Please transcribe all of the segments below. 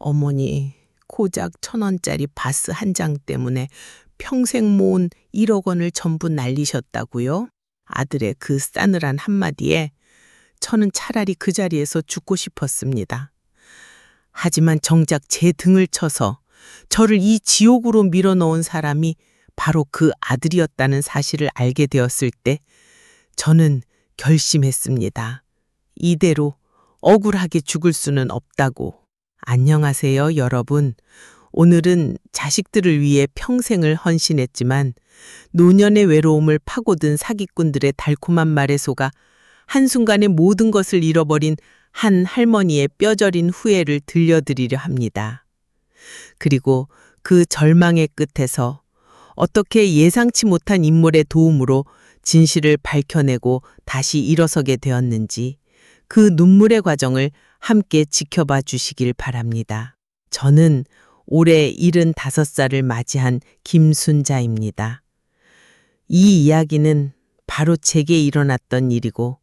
어머니, 고작 1,000원짜리 바스 한 장 때문에 평생 모은 1억 원을 전부 날리셨다고요? 아들의 그 싸늘한 한마디에 저는 차라리 그 자리에서 죽고 싶었습니다. 하지만 정작 제 등을 쳐서 저를 이 지옥으로 밀어넣은 사람이 바로 그 아들이었다는 사실을 알게 되었을 때 저는 결심했습니다. 이대로 억울하게 죽을 수는 없다고. 안녕하세요, 여러분. 오늘은 자식들을 위해 평생을 헌신했지만 노년의 외로움을 파고든 사기꾼들의 달콤한 말에 속아 한순간에 모든 것을 잃어버린 한 할머니의 뼈저린 후회를 들려드리려 합니다. 그리고 그 절망의 끝에서 어떻게 예상치 못한 인물의 도움으로 진실을 밝혀내고 다시 일어서게 되었는지 그 눈물의 과정을 함께 지켜봐 주시길 바랍니다. 저는 올해 75살을 맞이한 김순자입니다. 이 이야기는 바로 제게 일어났던 일이고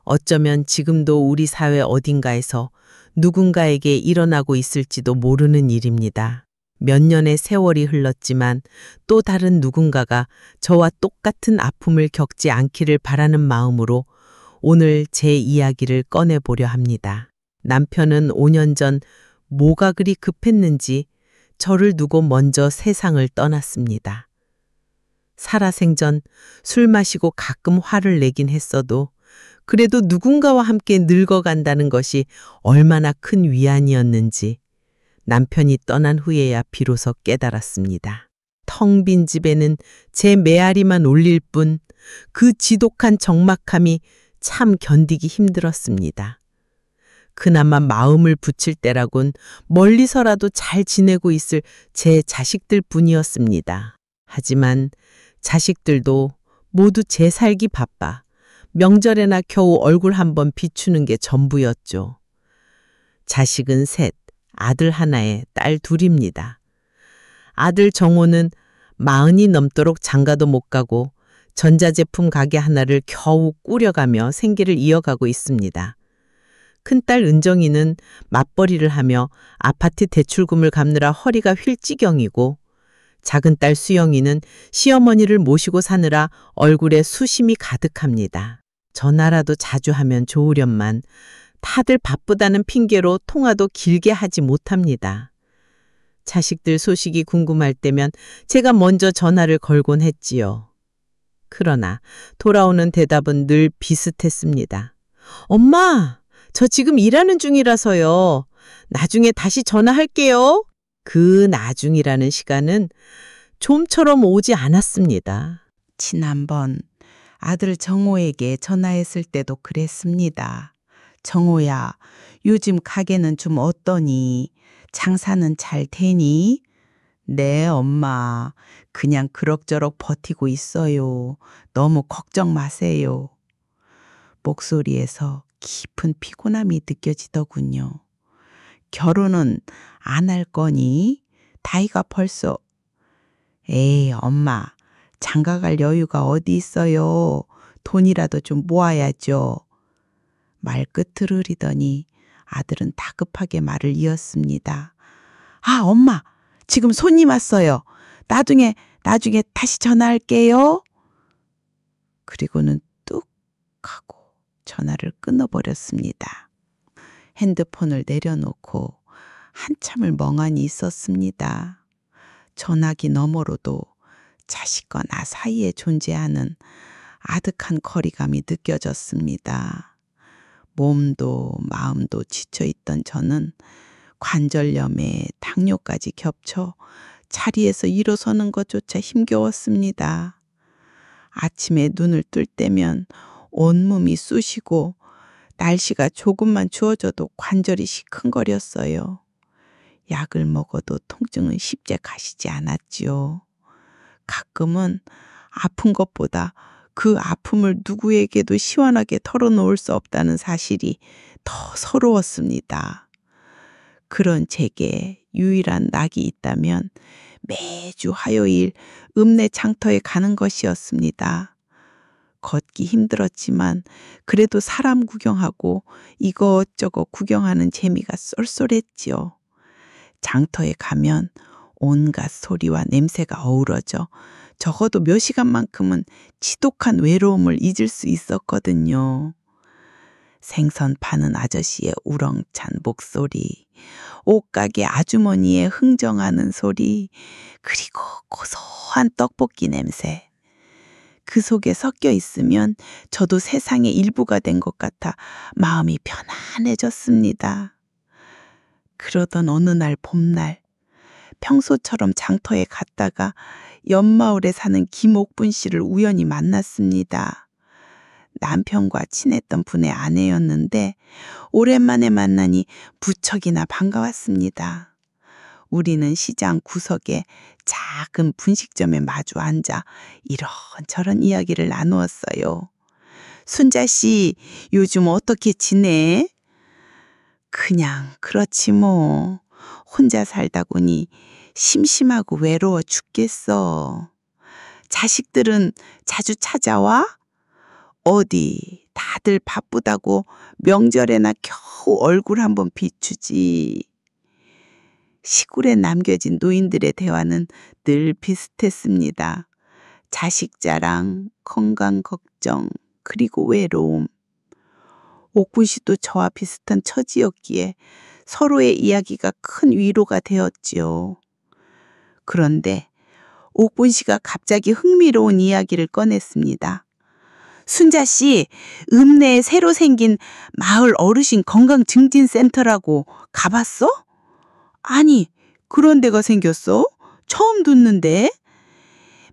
어쩌면 지금도 우리 사회 어딘가에서 누군가에게 일어나고 있을지도 모르는 일입니다. 몇 년의 세월이 흘렀지만 또 다른 누군가가 저와 똑같은 아픔을 겪지 않기를 바라는 마음으로 오늘 제 이야기를 꺼내보려 합니다. 남편은 5년 전 뭐가 그리 급했는지 저를 두고 먼저 세상을 떠났습니다. 살아생전 술 마시고 가끔 화를 내긴 했어도 그래도 누군가와 함께 늙어간다는 것이 얼마나 큰 위안이었는지 남편이 떠난 후에야 비로소 깨달았습니다. 텅 빈 집에는 제 메아리만 올릴 뿐 그 지독한 적막함이 참 견디기 힘들었습니다. 그나마 마음을 붙일 때라곤 멀리서라도 잘 지내고 있을 제 자식들 뿐이었습니다. 하지만 자식들도 모두 제 살기 바빠 명절에나 겨우 얼굴 한번 비추는 게 전부였죠. 자식은 셋, 아들 하나에 딸 둘입니다. 아들 정호는 40이 넘도록 장가도 못 가고 전자제품 가게 하나를 겨우 꾸려가며 생계를 이어가고 있습니다. 큰딸 은정이는 맞벌이를 하며 아파트 대출금을 갚느라 허리가 휠지경이고 작은 딸 수영이는 시어머니를 모시고 사느라 얼굴에 수심이 가득합니다. 전화라도 자주 하면 좋으련만 다들 바쁘다는 핑계로 통화도 길게 하지 못합니다. 자식들 소식이 궁금할 때면 제가 먼저 전화를 걸곤 했지요. 그러나 돌아오는 대답은 늘 비슷했습니다. 엄마, 저 지금 일하는 중이라서요. 나중에 다시 전화할게요. 그 나중이라는 시간은 좀처럼 오지 않았습니다. 지난번 아들 정호에게 전화했을 때도 그랬습니다. 정호야, 요즘 가게는 좀 어떠니? 장사는 잘 되니? 네, 엄마. 그냥 그럭저럭 버티고 있어요. 너무 걱정 마세요. 목소리에서 깊은 피곤함이 느껴지더군요. 결혼은 안 할 거니? 나이가 벌써... 에이, 엄마. 장가 갈 여유가 어디 있어요. 돈이라도 좀 모아야죠. 말끝을 흐리더니 아들은 다급하게 말을 이었습니다. 아, 엄마. 지금 손님 왔어요. 나중에 다시 전화할게요. 그리고는 뚝 하고 전화를 끊어버렸습니다. 핸드폰을 내려놓고 한참을 멍하니 있었습니다. 전화기 너머로도 자식과 나 사이에 존재하는 아득한 거리감이 느껴졌습니다. 몸도 마음도 지쳐있던 저는 관절염에 당뇨까지 겹쳐 자리에서 일어서는 것조차 힘겨웠습니다. 아침에 눈을 뜰 때면 온몸이 쑤시고 날씨가 조금만 추워져도 관절이 시큰거렸어요. 약을 먹어도 통증은 쉽게 가시지 않았지요. 가끔은 아픈 것보다 그 아픔을 누구에게도 시원하게 털어놓을 수 없다는 사실이 더 서러웠습니다. 그런 제게 유일한 낙이 있다면 매주 화요일 읍내 장터에 가는 것이었습니다. 걷기 힘들었지만 그래도 사람 구경하고 이것저것 구경하는 재미가 쏠쏠했지요. 장터에 가면 온갖 소리와 냄새가 어우러져 적어도 몇 시간만큼은 지독한 외로움을 잊을 수 있었거든요. 생선 파는 아저씨의 우렁찬 목소리, 옷가게 아주머니의 흥정하는 소리, 그리고 고소한 떡볶이 냄새. 그 속에 섞여 있으면 저도 세상의 일부가 된 것 같아 마음이 편안해졌습니다. 그러던 어느 날 봄날, 평소처럼 장터에 갔다가 옆마을에 사는 김옥분 씨를 우연히 만났습니다. 남편과 친했던 분의 아내였는데 오랜만에 만나니 무척이나 반가웠습니다. 우리는 시장 구석에 작은 분식점에 마주 앉아 이런저런 이야기를 나누었어요. 순자 씨, 요즘 어떻게 지내? 그냥 그렇지 뭐. 혼자 살다 보니 심심하고 외로워 죽겠어. 자식들은 자주 찾아와? 어디 다들 바쁘다고 명절에나 겨우 얼굴 한번 비추지. 시골에 남겨진 노인들의 대화는 늘 비슷했습니다. 자식 자랑, 건강 걱정, 그리고 외로움. 옥군 씨도 저와 비슷한 처지였기에 서로의 이야기가 큰 위로가 되었지요. 그런데 옥군 씨가 갑자기 흥미로운 이야기를 꺼냈습니다. 순자 씨, 읍내에 새로 생긴 마을 어르신 건강증진센터라고 가봤어? 아니, 그런 데가 생겼어? 처음 듣는데?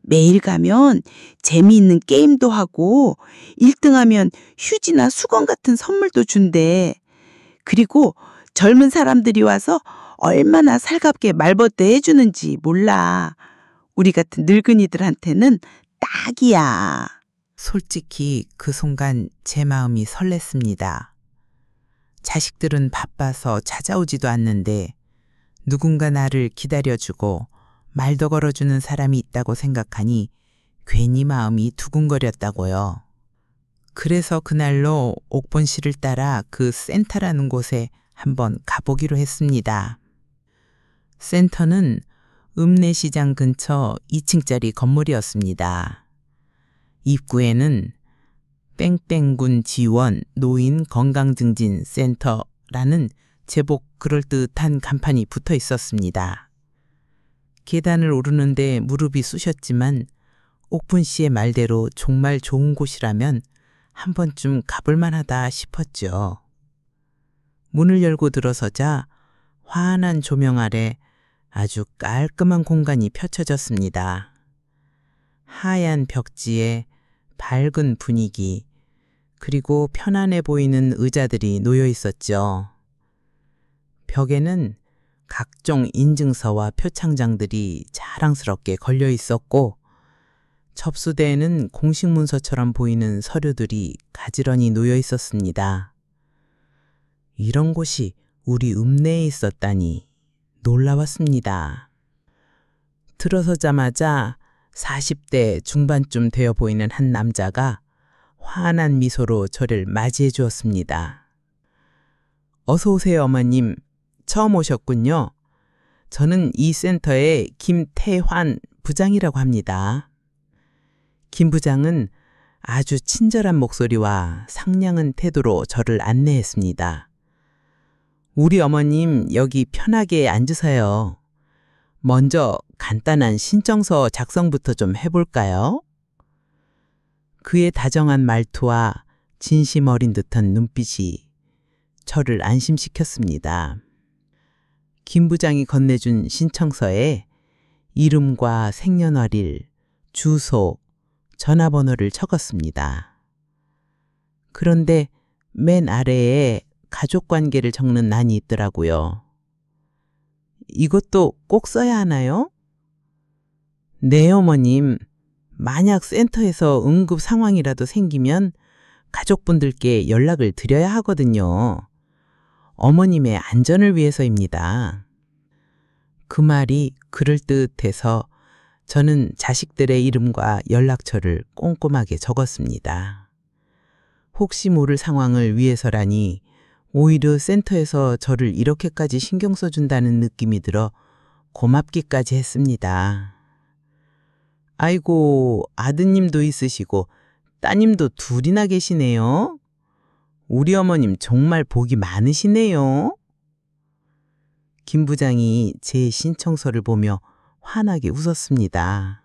매일 가면 재미있는 게임도 하고 1등하면 휴지나 수건 같은 선물도 준대. 그리고 젊은 사람들이 와서 얼마나 살갑게 말벗대 해주는지 몰라. 우리 같은 늙은이들한테는 딱이야. 솔직히 그 순간 제 마음이 설렜습니다. 자식들은 바빠서 찾아오지도 않는데 누군가 나를 기다려주고 말도 걸어주는 사람이 있다고 생각하니 괜히 마음이 두근거렸다고요. 그래서 그날로 옥본 씨를 따라 그 센터라는 곳에 한번 가보기로 했습니다. 센터는 읍내시장 근처 2층짜리 건물이었습니다. 입구에는 뺑뺑군 지원 노인 건강증진 센터라는 제법 그럴듯한 간판이 붙어 있었습니다. 계단을 오르는데 무릎이 쑤셨지만 옥분 씨의 말대로 정말 좋은 곳이라면 한 번쯤 가볼 만하다 싶었죠. 문을 열고 들어서자 환한 조명 아래 아주 깔끔한 공간이 펼쳐졌습니다. 하얀 벽지에 밝은 분위기, 그리고 편안해 보이는 의자들이 놓여 있었죠. 벽에는 각종 인증서와 표창장들이 자랑스럽게 걸려 있었고 접수대에는 공식 문서처럼 보이는 서류들이 가지런히 놓여 있었습니다. 이런 곳이 우리 읍내에 있었다니 놀라웠습니다. 들어서자마자 40대 중반쯤 되어 보이는 한 남자가 환한 미소로 저를 맞이해 주었습니다. 어서 오세요, 어머님. 처음 오셨군요. 저는 이 센터의 김태환 부장이라고 합니다. 김 부장은 아주 친절한 목소리와 상냥한 태도로 저를 안내했습니다. 우리 어머님 여기 편하게 앉으세요. 먼저 간단한 신청서 작성부터 좀 해볼까요? 그의 다정한 말투와 진심 어린 듯한 눈빛이 저를 안심시켰습니다. 김 부장이 건네준 신청서에 이름과 생년월일, 주소, 전화번호를 적었습니다. 그런데 맨 아래에 가족관계를 적는 란이 있더라고요. 이것도 꼭 써야 하나요? 네, 어머님. 만약 센터에서 응급 상황이라도 생기면 가족분들께 연락을 드려야 하거든요. 어머님의 안전을 위해서입니다. 그 말이 그럴듯해서 저는 자식들의 이름과 연락처를 꼼꼼하게 적었습니다. 혹시 모를 상황을 위해서라니 오히려 센터에서 저를 이렇게까지 신경 써준다는 느낌이 들어 고맙기까지 했습니다. 아이고, 아드님도 있으시고 따님도 둘이나 계시네요. 우리 어머님 정말 복이 많으시네요. 김 부장이 제 신청서를 보며 환하게 웃었습니다.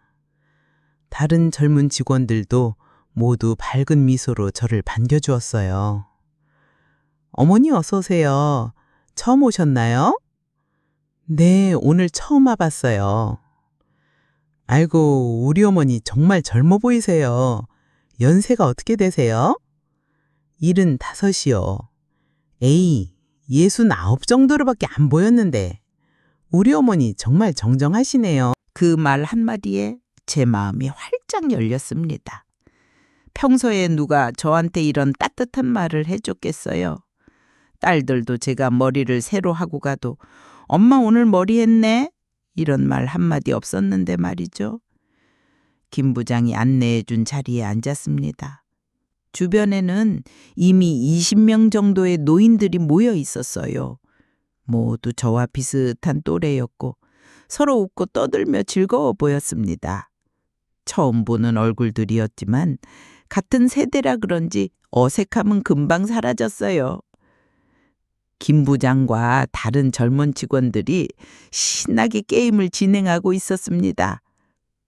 다른 젊은 직원들도 모두 밝은 미소로 저를 반겨주었어요. 어머니 어서 오세요. 처음 오셨나요? 네, 오늘 처음 와봤어요. 아이고, 우리 어머니 정말 젊어 보이세요. 연세가 어떻게 되세요? 75이요. 에이, 69 정도로밖에 안 보였는데. 우리 어머니 정말 정정하시네요. 그 말 한마디에 제 마음이 활짝 열렸습니다. 평소에 누가 저한테 이런 따뜻한 말을 해줬겠어요. 딸들도 제가 머리를 새로 하고 가도 엄마 오늘 머리 했네? 이런 말 한마디 없었는데 말이죠. 김 부장이 안내해 준 자리에 앉았습니다. 주변에는 이미 20명 정도의 노인들이 모여 있었어요. 모두 저와 비슷한 또래였고 서로 웃고 떠들며 즐거워 보였습니다. 처음 보는 얼굴들이었지만 같은 세대라 그런지 어색함은 금방 사라졌어요. 김 부장과 다른 젊은 직원들이 신나게 게임을 진행하고 있었습니다.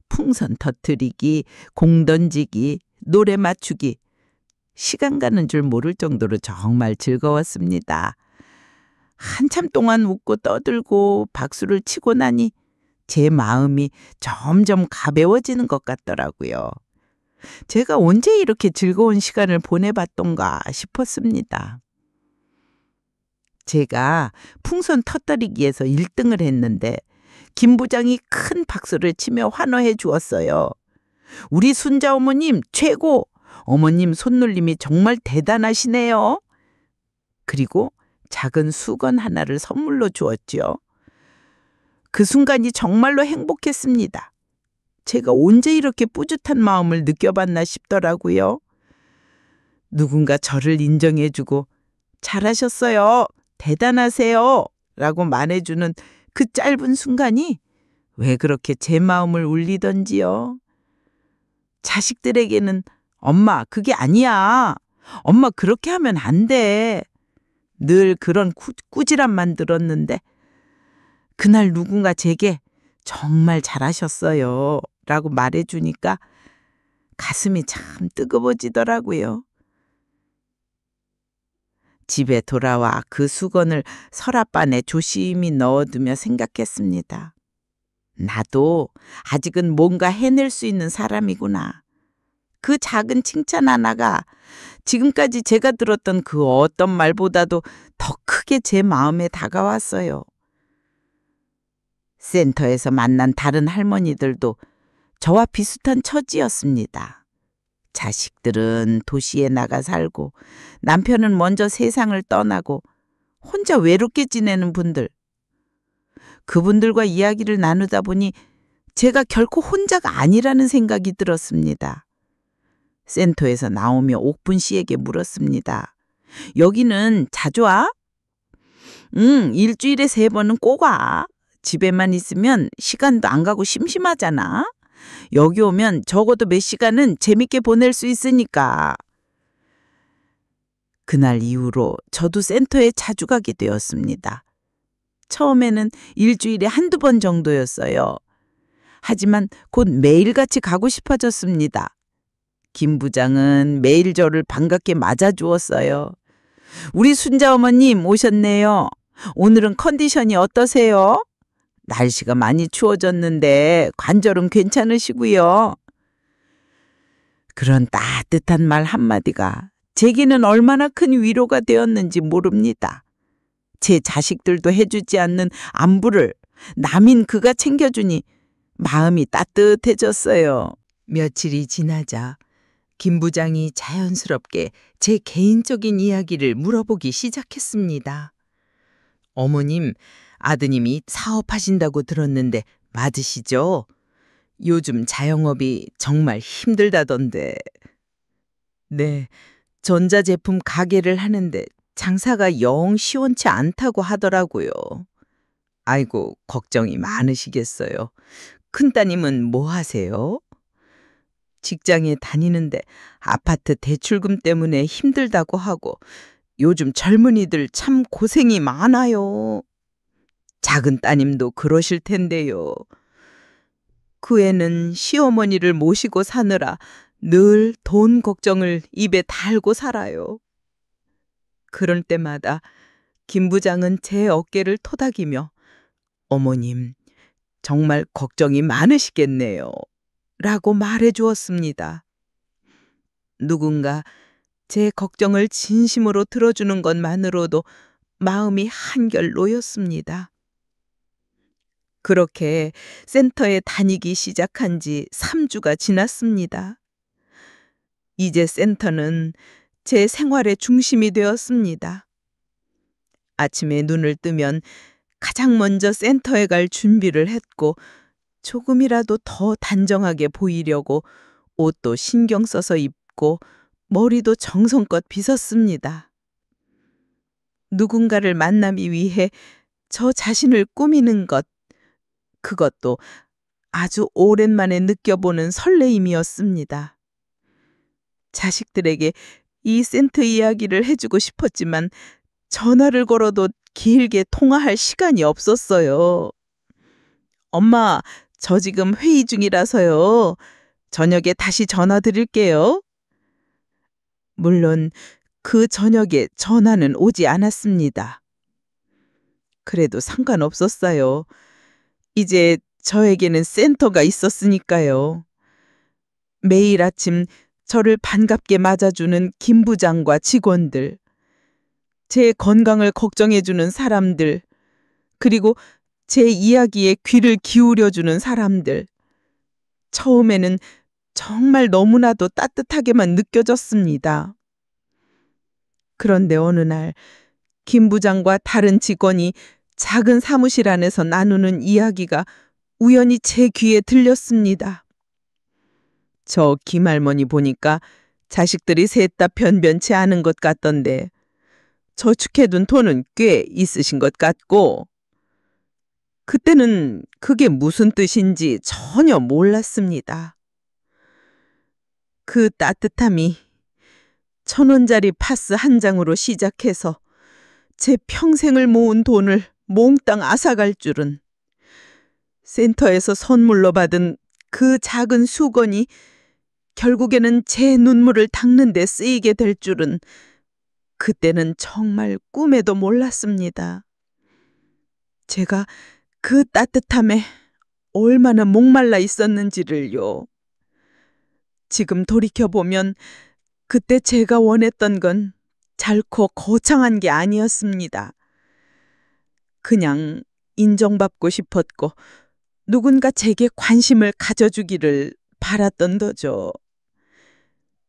풍선 터뜨리기, 공 던지기, 노래 맞추기. 시간 가는 줄 모를 정도로 정말 즐거웠습니다. 한참 동안 웃고 떠들고 박수를 치고 나니 제 마음이 점점 가벼워지는 것 같더라고요. 제가 언제 이렇게 즐거운 시간을 보내봤던가 싶었습니다. 제가 풍선 터뜨리기에서 1등을 했는데 김 부장이 큰 박수를 치며 환호해 주었어요. 우리 순자 어머님 최고! 어머님 손놀림이 정말 대단하시네요. 그리고 작은 수건 하나를 선물로 주었죠. 그 순간이 정말로 행복했습니다. 제가 언제 이렇게 뿌듯한 마음을 느껴봤나 싶더라고요. 누군가 저를 인정해주고 잘하셨어요. 대단하세요. 라고 말해주는 그 짧은 순간이 왜 그렇게 제 마음을 울리던지요. 자식들에게는 엄마 그게 아니야. 엄마 그렇게 하면 안 돼. 늘 그런 꾸지람만 들었는데 그날 누군가 제게 정말 잘하셨어요. 라고 말해주니까 가슴이 참 뜨거워지더라고요. 집에 돌아와 그 수건을 서랍 안에 조심히 넣어두며 생각했습니다. 나도 아직은 뭔가 해낼 수 있는 사람이구나. 그 작은 칭찬 하나가 지금까지 제가 들었던 그 어떤 말보다도 더 크게 제 마음에 다가왔어요. 센터에서 만난 다른 할머니들도 저와 비슷한 처지였습니다. 자식들은 도시에 나가 살고 남편은 먼저 세상을 떠나고 혼자 외롭게 지내는 분들. 그분들과 이야기를 나누다 보니 제가 결코 혼자가 아니라는 생각이 들었습니다. 센터에서 나오며 옥분 씨에게 물었습니다. 여기는 자주 와? 일주일에 3번은 꼭 와. 집에만 있으면 시간도 안 가고 심심하잖아. 여기 오면 적어도 몇 시간은 재밌게 보낼 수 있으니까. 그날 이후로 저도 센터에 자주 가게 되었습니다. 처음에는 일주일에 1~2번 정도였어요. 하지만 곧 매일같이 가고 싶어졌습니다. 김 부장은 매일 저를 반갑게 맞아주었어요. 우리 순자 어머님 오셨네요. 오늘은 컨디션이 어떠세요? 날씨가 많이 추워졌는데 관절은 괜찮으시고요. 그런 따뜻한 말 한마디가 제게는 얼마나 큰 위로가 되었는지 모릅니다. 제 자식들도 해주지 않는 안부를 남인 그가 챙겨주니 마음이 따뜻해졌어요. 며칠이 지나자 김 부장이 자연스럽게 제 개인적인 이야기를 물어보기 시작했습니다. 어머님, 아드님이 사업하신다고 들었는데 맞으시죠? 요즘 자영업이 정말 힘들다던데. 네, 전자제품 가게를 하는데 장사가 영 시원치 않다고 하더라고요. 아이고, 걱정이 많으시겠어요. 큰따님은 뭐 하세요? 직장에 다니는데 아파트 대출금 때문에 힘들다고 하고 요즘 젊은이들 참 고생이 많아요. 작은 따님도 그러실 텐데요. 그 애는 시어머니를 모시고 사느라 늘 돈 걱정을 입에 달고 살아요. 그럴 때마다 김 부장은 제 어깨를 토닥이며 어머님, 정말 걱정이 많으시겠네요. 라고 말해 주었습니다. 누군가 제 걱정을 진심으로 들어주는 것만으로도 마음이 한결 놓였습니다. 그렇게 센터에 다니기 시작한 지 3주가 지났습니다. 이제 센터는 제 생활의 중심이 되었습니다. 아침에 눈을 뜨면 가장 먼저 센터에 갈 준비를 했고 조금이라도 더 단정하게 보이려고 옷도 신경 써서 입고 머리도 정성껏 빗었습니다. 누군가를 만나기 위해 저 자신을 꾸미는 것, 그것도 아주 오랜만에 느껴보는 설레임이었습니다. 자식들에게 이 센터 이야기를 해주고 싶었지만 전화를 걸어도 길게 통화할 시간이 없었어요. 엄마, 저 지금 회의 중이라서요. 저녁에 다시 전화 드릴게요. 물론 그 저녁에 전화는 오지 않았습니다. 그래도 상관없었어요. 이제 저에게는 센터가 있었으니까요. 매일 아침 저를 반갑게 맞아주는 김 부장과 직원들, 제 건강을 걱정해주는 사람들, 그리고 제 이야기에 귀를 기울여주는 사람들. 처음에는 정말 너무나도 따뜻하게만 느껴졌습니다. 그런데 어느 날 김 부장과 다른 직원이 작은 사무실 안에서 나누는 이야기가 우연히 제 귀에 들렸습니다. 저 김할머니 보니까 자식들이 셋 다 변변치 않은 것 같던데 저축해둔 돈은 꽤 있으신 것 같고 그때는 그게 무슨 뜻인지 전혀 몰랐습니다. 그 따뜻함이 1,000원짜리 파스 한 장으로 시작해서 제 평생을 모은 돈을 몽땅 앗아갈 줄은, 센터에서 선물로 받은 그 작은 수건이 결국에는 제 눈물을 닦는 데 쓰이게 될 줄은 그때는 정말 꿈에도 몰랐습니다. 제가 그 따뜻함에 얼마나 목말라 있었는지를요. 지금 돌이켜보면 그때 제가 원했던 건 잘코 거창한 게 아니었습니다. 그냥 인정받고 싶었고 누군가 제게 관심을 가져주기를 바랐던 거죠.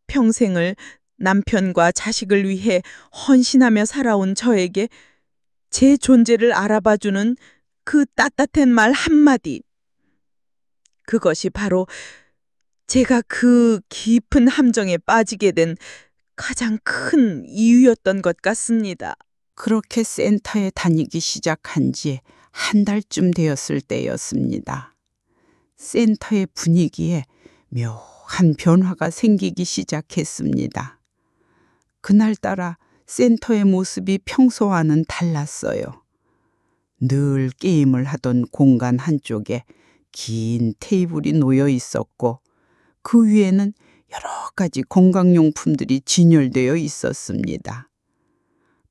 평생을 남편과 자식을 위해 헌신하며 살아온 저에게 제 존재를 알아봐주는 그 따뜻한 말 한마디. 그것이 바로 제가 그 깊은 함정에 빠지게 된 가장 큰 이유였던 것 같습니다. 그렇게 센터에 다니기 시작한 지 한 달쯤 되었을 때였습니다. 센터의 분위기에 묘한 변화가 생기기 시작했습니다. 그날따라 센터의 모습이 평소와는 달랐어요. 늘 게임을 하던 공간 한쪽에 긴 테이블이 놓여 있었고 그 위에는 여러 가지 건강용품들이 진열되어 있었습니다.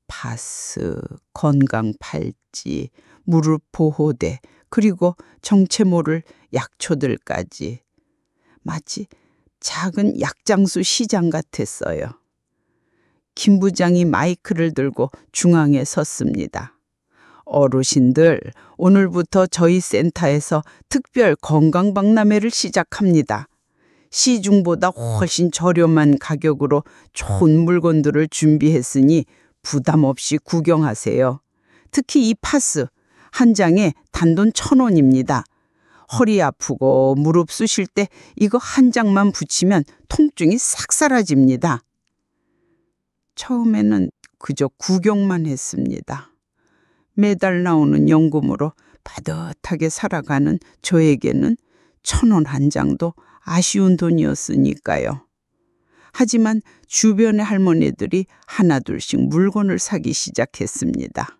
파스, 건강 팔찌, 무릎 보호대, 그리고 정체 모를 약초들까지. 마치 작은 약장수 시장 같았어요. 김 부장이 마이크를 들고 중앙에 섰습니다. 어르신들, 오늘부터 저희 센터에서 특별 건강박람회를 시작합니다. 시중보다 훨씬 저렴한 가격으로 좋은 물건들을 준비했으니 부담 없이 구경하세요. 특히 이 파스, 한 장에 단돈 1,000원입니다. 허리 아프고 무릎 쑤실 때 이거 한 장만 붙이면 통증이 싹 사라집니다. 처음에는 그저 구경만 했습니다. 매달 나오는 연금으로 빠듯하게 살아가는 저에게는 1,000원 한 장도 아쉬운 돈이었으니까요. 하지만 주변의 할머니들이 하나둘씩 물건을 사기 시작했습니다.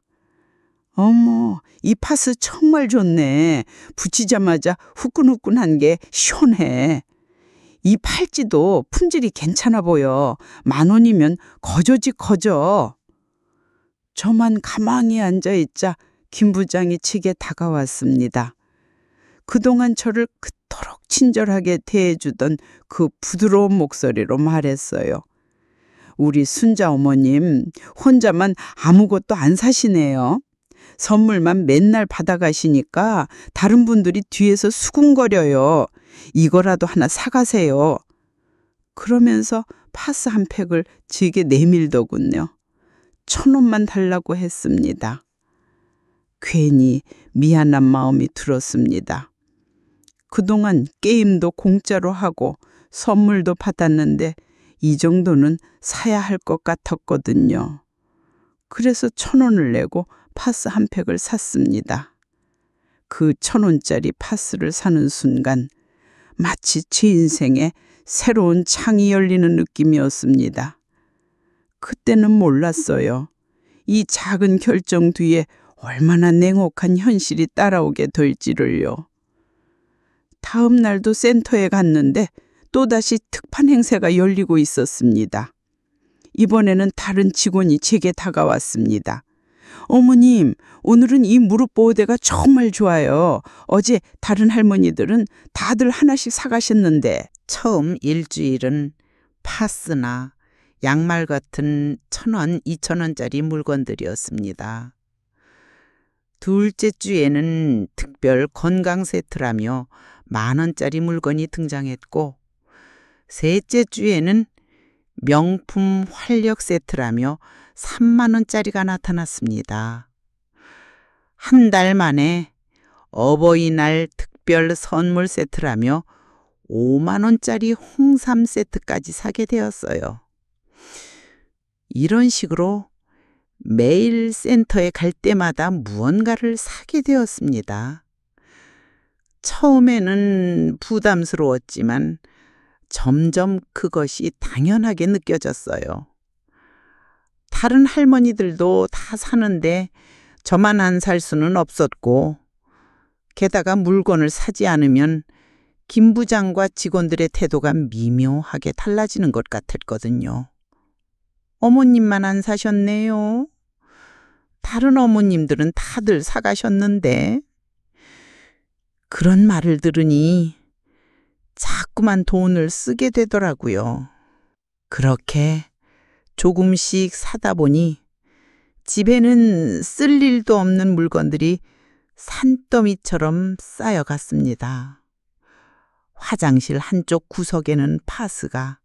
어머, 이 파스 정말 좋네. 붙이자마자 후끈후끈한 게 시원해. 이 팔찌도 품질이 괜찮아 보여. 10,000원이면 거저지 거저. 저만 가만히 앉아있자 김 부장이 제게 다가왔습니다. 그동안 저를 그토록 친절하게 대해주던 그 부드러운 목소리로 말했어요. 우리 순자 어머님 혼자만 아무것도 안 사시네요. 선물만 맨날 받아가시니까 다른 분들이 뒤에서 수군거려요. 이거라도 하나 사가세요. 그러면서 파스 한 팩을 제게 내밀더군요. 1,000원만 달라고 했습니다. 괜히 미안한 마음이 들었습니다. 그동안 게임도 공짜로 하고 선물도 받았는데 이 정도는 사야 할 것 같았거든요. 그래서 1,000원을 내고 파스 한 팩을 샀습니다. 그 1,000원짜리 파스를 사는 순간 마치 제 인생에 새로운 창이 열리는 느낌이었습니다. 그때는 몰랐어요. 이 작은 결정 뒤에 얼마나 냉혹한 현실이 따라오게 될지를요. 다음 날도 센터에 갔는데 또다시 특판 행사가 열리고 있었습니다. 이번에는 다른 직원이 제게 다가왔습니다. 어머님, 오늘은 이 무릎 보호대가 정말 좋아요. 어제 다른 할머니들은 다들 하나씩 사가셨는데. 처음 일주일은 파스나 양말 같은 1,000원, 2,000원짜리 물건들이었습니다. 둘째 주에는 특별 건강 세트라며 10,000원짜리 물건이 등장했고, 셋째 주에는 명품 활력 세트라며 30,000원짜리가 나타났습니다. 한 달 만에 어버이날 특별 선물 세트라며 50,000원짜리 홍삼 세트까지 사게 되었어요. 이런 식으로 매일 센터에 갈 때마다 무언가를 사게 되었습니다. 처음에는 부담스러웠지만 점점 그것이 당연하게 느껴졌어요. 다른 할머니들도 다 사는데 저만 안 살 수는 없었고, 게다가 물건을 사지 않으면 김 부장과 직원들의 태도가 미묘하게 달라지는 것 같았거든요. 어머님만 안 사셨네요. 다른 어머님들은 다들 사가셨는데. 그런 말을 들으니 자꾸만 돈을 쓰게 되더라고요. 그렇게 조금씩 사다 보니 집에는 쓸 일도 없는 물건들이 산더미처럼 쌓여갔습니다. 화장실 한쪽 구석에는 파스가,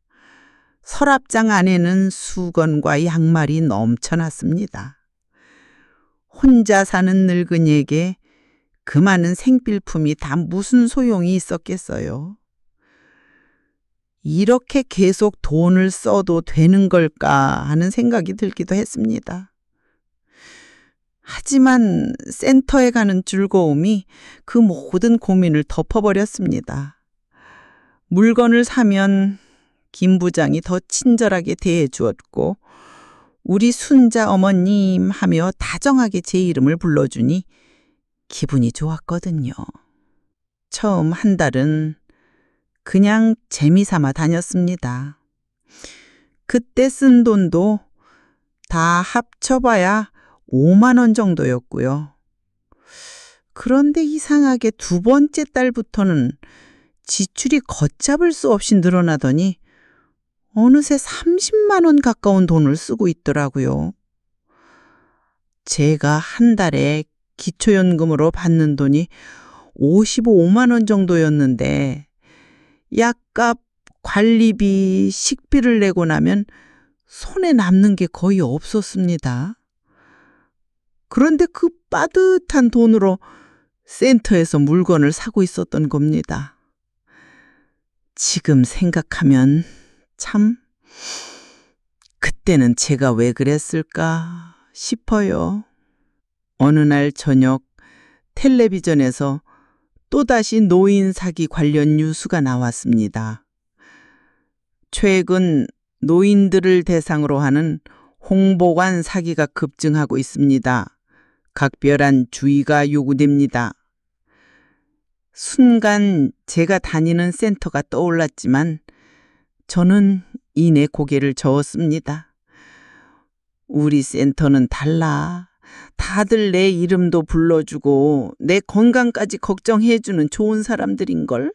서랍장 안에는 수건과 양말이 넘쳐났습니다. 혼자 사는 늙은이에게 그 많은 생필품이 다 무슨 소용이 있었겠어요. 이렇게 계속 돈을 써도 되는 걸까 하는 생각이 들기도 했습니다. 하지만 센터에 가는 즐거움이 그 모든 고민을 덮어버렸습니다. 물건을 사면 김 부장이 더 친절하게 대해주었고, 우리 순자 어머님 하며 다정하게 제 이름을 불러주니 기분이 좋았거든요. 처음 한 달은 그냥 재미삼아 다녔습니다. 그때 쓴 돈도 다 합쳐봐야 50,000원 정도였고요. 그런데 이상하게 두 번째 달부터는 지출이 걷잡을 수 없이 늘어나더니 어느새 300,000원 가까운 돈을 쓰고 있더라고요. 제가 한 달에 기초연금으로 받는 돈이 55만 원 정도였는데 약값, 관리비, 식비를 내고 나면 손에 남는 게 거의 없었습니다. 그런데 그 빠듯한 돈으로 센터에서 물건을 사고 있었던 겁니다. 지금 생각하면 참 그때는 제가 왜 그랬을까 싶어요. 어느 날 저녁 텔레비전에서 또다시 노인 사기 관련 뉴스가 나왔습니다. 최근 노인들을 대상으로 하는 홍보관 사기가 급증하고 있습니다. 각별한 주의가 요구됩니다. 순간 제가 다니는 센터가 떠올랐지만 저는 이내 고개를 저었습니다. 우리 센터는 달라. 다들 내 이름도 불러주고 내 건강까지 걱정해주는 좋은 사람들인걸?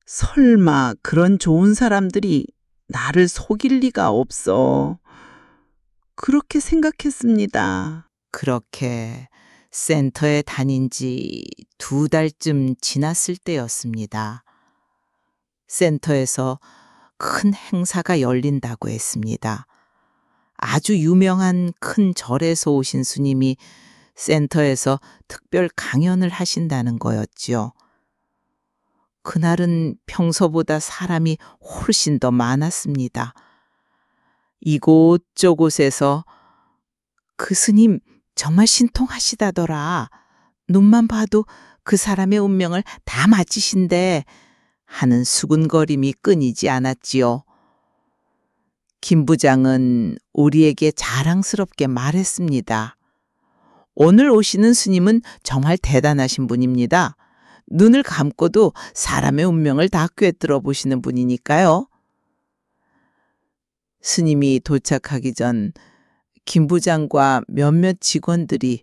설마 그런 좋은 사람들이 나를 속일 리가 없어. 그렇게 생각했습니다. 그렇게 센터에 다닌 지 2달쯤 지났을 때였습니다. 센터에서 큰 행사가 열린다고 했습니다. 아주 유명한 큰 절에서 오신 스님이 센터에서 특별 강연을 하신다는 거였지요. 그날은 평소보다 사람이 훨씬 더 많았습니다. 이곳저곳에서 그 스님 정말 신통하시다더라. 눈만 봐도 그 사람의 운명을 다 맞히신데 하는 수군거림이 끊이지 않았지요. 김 부장은 우리에게 자랑스럽게 말했습니다. 오늘 오시는 스님은 정말 대단하신 분입니다. 눈을 감고도 사람의 운명을 다 꿰뚫어 보시는 분이니까요. 스님이 도착하기 전 김 부장과 몇몇 직원들이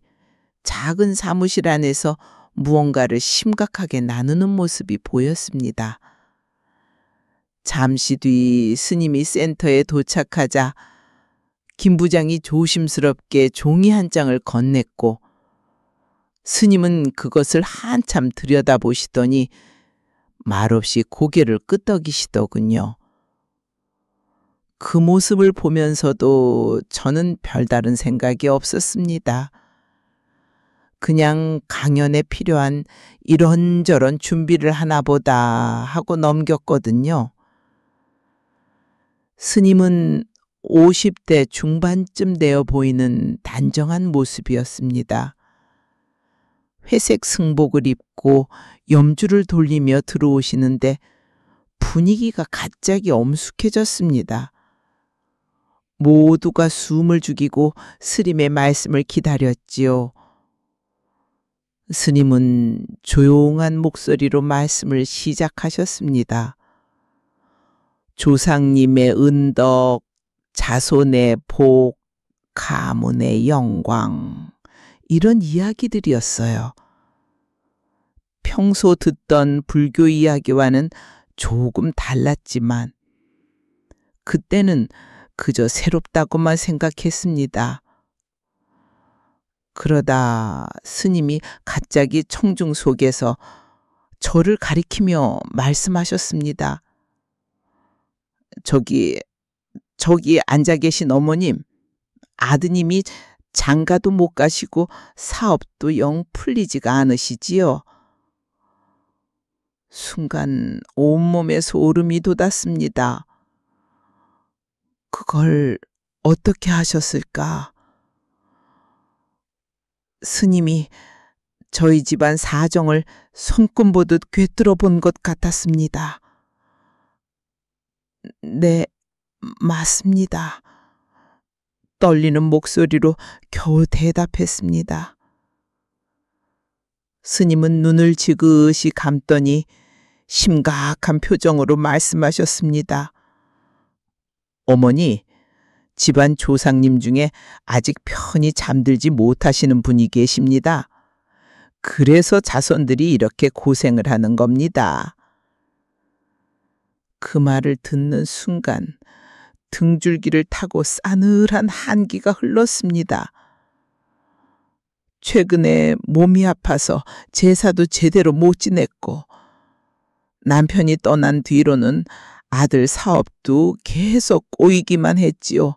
작은 사무실 안에서 무언가를 심각하게 나누는 모습이 보였습니다. 잠시 뒤 스님이 센터에 도착하자 김 부장이 조심스럽게 종이 한 장을 건넸고 스님은 그것을 한참 들여다보시더니 말없이 고개를 끄덕이시더군요. 그 모습을 보면서도 저는 별다른 생각이 없었습니다. 그냥 강연에 필요한 이런저런 준비를 하나 보다 하고 넘겼거든요. 스님은 50대 중반쯤 되어 보이는 단정한 모습이었습니다. 회색 승복을 입고 염주를 돌리며 들어오시는데 분위기가 갑자기 엄숙해졌습니다. 모두가 숨을 죽이고 스님의 말씀을 기다렸지요. 스님은 조용한 목소리로 말씀을 시작하셨습니다. 조상님의 은덕, 자손의 복, 가문의 영광, 이런 이야기들이었어요. 평소 듣던 불교 이야기와는 조금 달랐지만 그때는 그저 새롭다고만 생각했습니다. 그러다 스님이 갑자기 청중 속에서 저를 가리키며 말씀하셨습니다. 저기 앉아 계신 어머님, 아드님이 장가도 못 가시고 사업도 영 풀리지가 않으시지요. 순간 온몸에 소름이 돋았습니다. 그걸 어떻게 하셨을까? 스님이 저희 집안 사정을 손금보듯 꿰뚫어 본 것 같았습니다. 네, 맞습니다. 떨리는 목소리로 겨우 대답했습니다. 스님은 눈을 지그시 감더니 심각한 표정으로 말씀하셨습니다. 어머니, 집안 조상님 중에 아직 편히 잠들지 못하시는 분이 계십니다. 그래서 자손들이 이렇게 고생을 하는 겁니다. 그 말을 듣는 순간 등줄기를 타고 싸늘한 한기가 흘렀습니다. 최근에 몸이 아파서 제사도 제대로 못 지냈고 남편이 떠난 뒤로는 아들 사업도 계속 꼬이기만 했지요.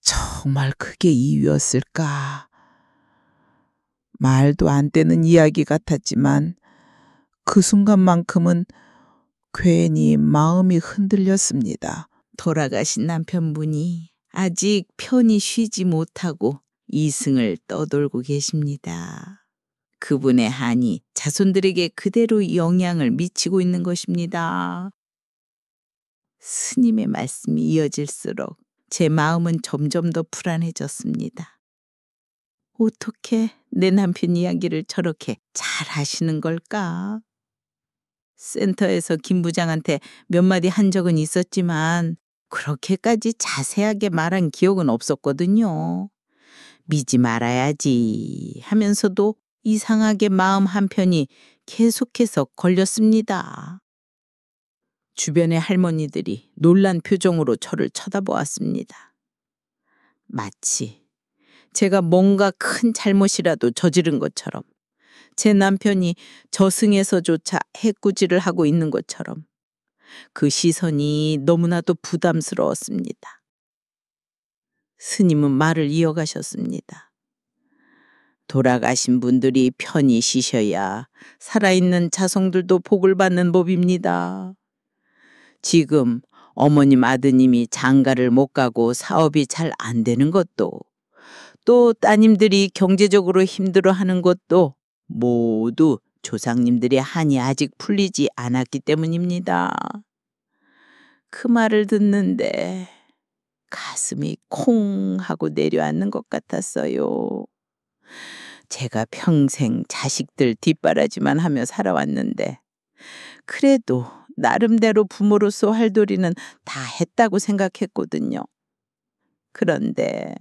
정말 그게 이유였을까? 말도 안 되는 이야기 같았지만 그 순간만큼은 괜히 마음이 흔들렸습니다. 돌아가신 남편분이 아직 편히 쉬지 못하고 이승을 떠돌고 계십니다. 그분의 한이 자손들에게 그대로 영향을 미치고 있는 것입니다. 스님의 말씀이 이어질수록 제 마음은 점점 더 불안해졌습니다. 어떻게 내 남편 이야기를 저렇게 잘 하시는 걸까? 센터에서 김 부장한테 몇 마디 한 적은 있었지만 그렇게까지 자세하게 말한 기억은 없었거든요. 미지 말아야지 하면서도 이상하게 마음 한편이 계속해서 걸렸습니다. 주변의 할머니들이 놀란 표정으로 저를 쳐다보았습니다. 마치 제가 뭔가 큰 잘못이라도 저지른 것처럼, 제 남편이 저승에서조차 해꾸지를 하고 있는 것처럼 그 시선이 너무나도 부담스러웠습니다. 스님은 말을 이어가셨습니다. 돌아가신 분들이 편히 쉬셔야 살아있는 자성들도 복을 받는 법입니다. 지금 어머님 아드님이 장가를 못 가고 사업이 잘 안 되는 것도, 또 따님들이 경제적으로 힘들어하는 것도 모두 조상님들의 한이 아직 풀리지 않았기 때문입니다. 그 말을 듣는데 가슴이 콩 하고 내려앉는 것 같았어요. 제가 평생 자식들 뒷바라지만 하며 살아왔는데 그래도 나름대로 부모로서 할 도리는 다 했다고 생각했거든요. 그런데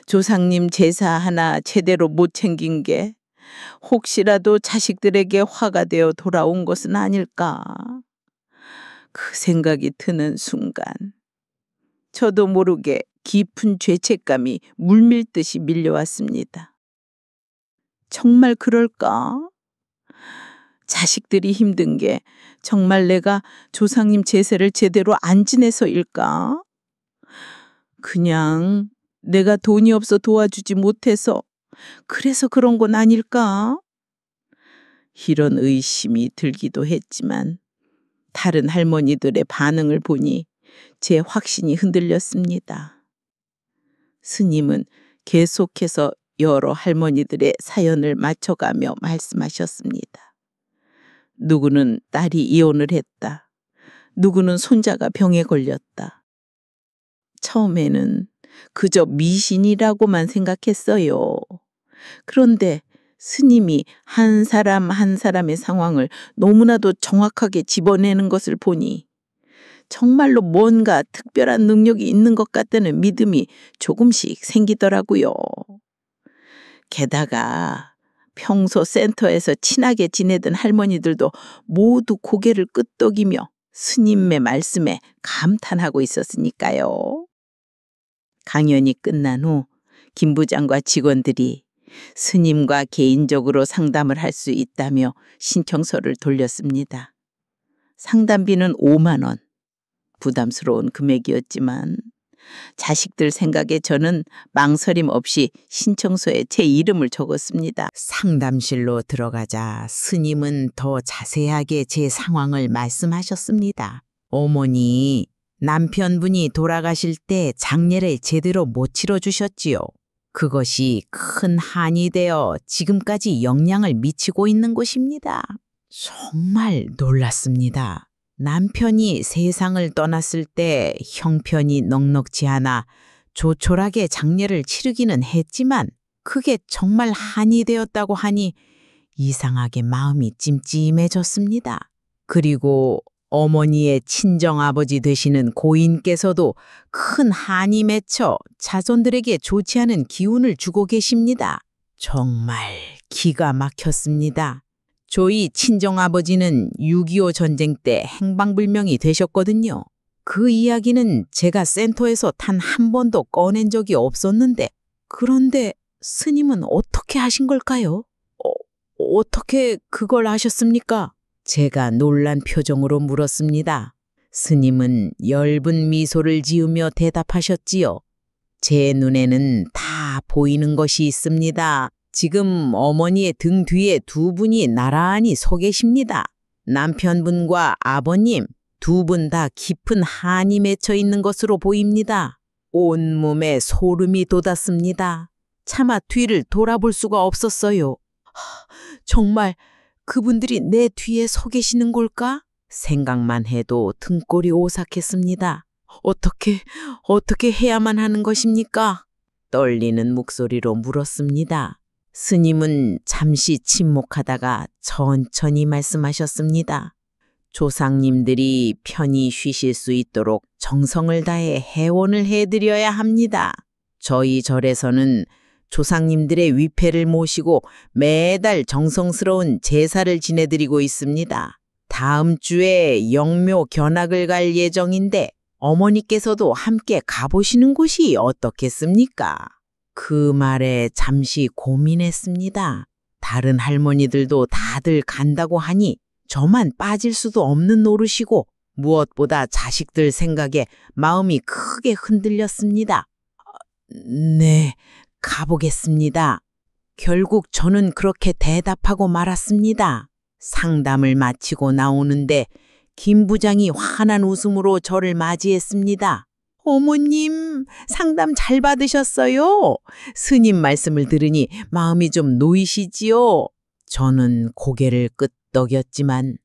조상님 제사 하나 제대로 못 챙긴 게 혹시라도 자식들에게 화가 되어 돌아온 것은 아닐까. 그 생각이 드는 순간 저도 모르게 깊은 죄책감이 물밀듯이 밀려왔습니다. 정말 그럴까? 자식들이 힘든 게 정말 내가 조상님 제사를 제대로 안 지내서일까? 그냥 내가 돈이 없어 도와주지 못해서 그래서 그런 건 아닐까? 이런 의심이 들기도 했지만 다른 할머니들의 반응을 보니 제 확신이 흔들렸습니다. 스님은 계속해서 여러 할머니들의 사연을 맞춰가며 말씀하셨습니다. 누구는 딸이 이혼을 했다. 누구는 손자가 병에 걸렸다. 처음에는 그저 미신이라고만 생각했어요. 그런데 스님이 한 사람 한 사람의 상황을 너무나도 정확하게 집어내는 것을 보니 정말로 뭔가 특별한 능력이 있는 것 같다는 믿음이 조금씩 생기더라고요. 게다가 평소 센터에서 친하게 지내던 할머니들도 모두 고개를 끄덕이며 스님의 말씀에 감탄하고 있었으니까요. 강연이 끝난 후 김 부장과 직원들이 스님과 개인적으로 상담을 할 수 있다며 신청서를 돌렸습니다. 상담비는 5만 원. 부담스러운 금액이었지만 자식들 생각에 저는 망설임 없이 신청서에 제 이름을 적었습니다. 상담실로 들어가자 스님은 더 자세하게 제 상황을 말씀하셨습니다. 어머니, 남편분이 돌아가실 때 장례를 제대로 못 치러주셨지요. 그것이 큰 한이 되어 지금까지 영향을 미치고 있는 것입니다. 정말 놀랐습니다. 남편이 세상을 떠났을 때 형편이 넉넉지 않아 조촐하게 장례를 치르기는 했지만 그게 정말 한이 되었다고 하니 이상하게 마음이 찜찜해졌습니다. 그리고 어머니의 친정아버지 되시는 고인께서도 큰 한이 맺혀 자손들에게 좋지 않은 기운을 주고 계십니다. 정말 기가 막혔습니다. 저희 친정아버지는 6.25 전쟁 때 행방불명이 되셨거든요. 그 이야기는 제가 센터에서 단 한 번도 꺼낸 적이 없었는데 그런데 스님은 어떻게 하신 걸까요? 어떻게 그걸 아셨습니까? 제가 놀란 표정으로 물었습니다. 스님은 엷은 미소를 지으며 대답하셨지요. 제 눈에는 다 보이는 것이 있습니다. 지금 어머니의 등 뒤에 두 분이 나란히 서 계십니다. 남편분과 아버님, 두 분 다 깊은 한이 맺혀 있는 것으로 보입니다. 온몸에 소름이 돋았습니다. 차마 뒤를 돌아볼 수가 없었어요. 정말 그분들이 내 뒤에 서 계시는 걸까? 생각만 해도 등골이 오싹했습니다. 어떻게 해야만 하는 것입니까? 떨리는 목소리로 물었습니다. 스님은 잠시 침묵하다가 천천히 말씀하셨습니다. 조상님들이 편히 쉬실 수 있도록 정성을 다해 해원을 해드려야 합니다. 저희 절에서는 조상님들의 위패를 모시고 매달 정성스러운 제사를 지내드리고 있습니다. 다음 주에 영묘 견학을 갈 예정인데 어머니께서도 함께 가보시는 곳이 어떻겠습니까? 그 말에 잠시 고민했습니다. 다른 할머니들도 다들 간다고 하니 저만 빠질 수도 없는 노릇이고 무엇보다 자식들 생각에 마음이 크게 흔들렸습니다. 네, 가보겠습니다. 결국 저는 그렇게 대답하고 말았습니다. 상담을 마치고 나오는데 김 부장이 환한 웃음으로 저를 맞이했습니다. 어머님, 상담 잘 받으셨어요? 스님 말씀을 들으니 마음이 좀 놓이시지요? 저는 고개를 끄덕였지만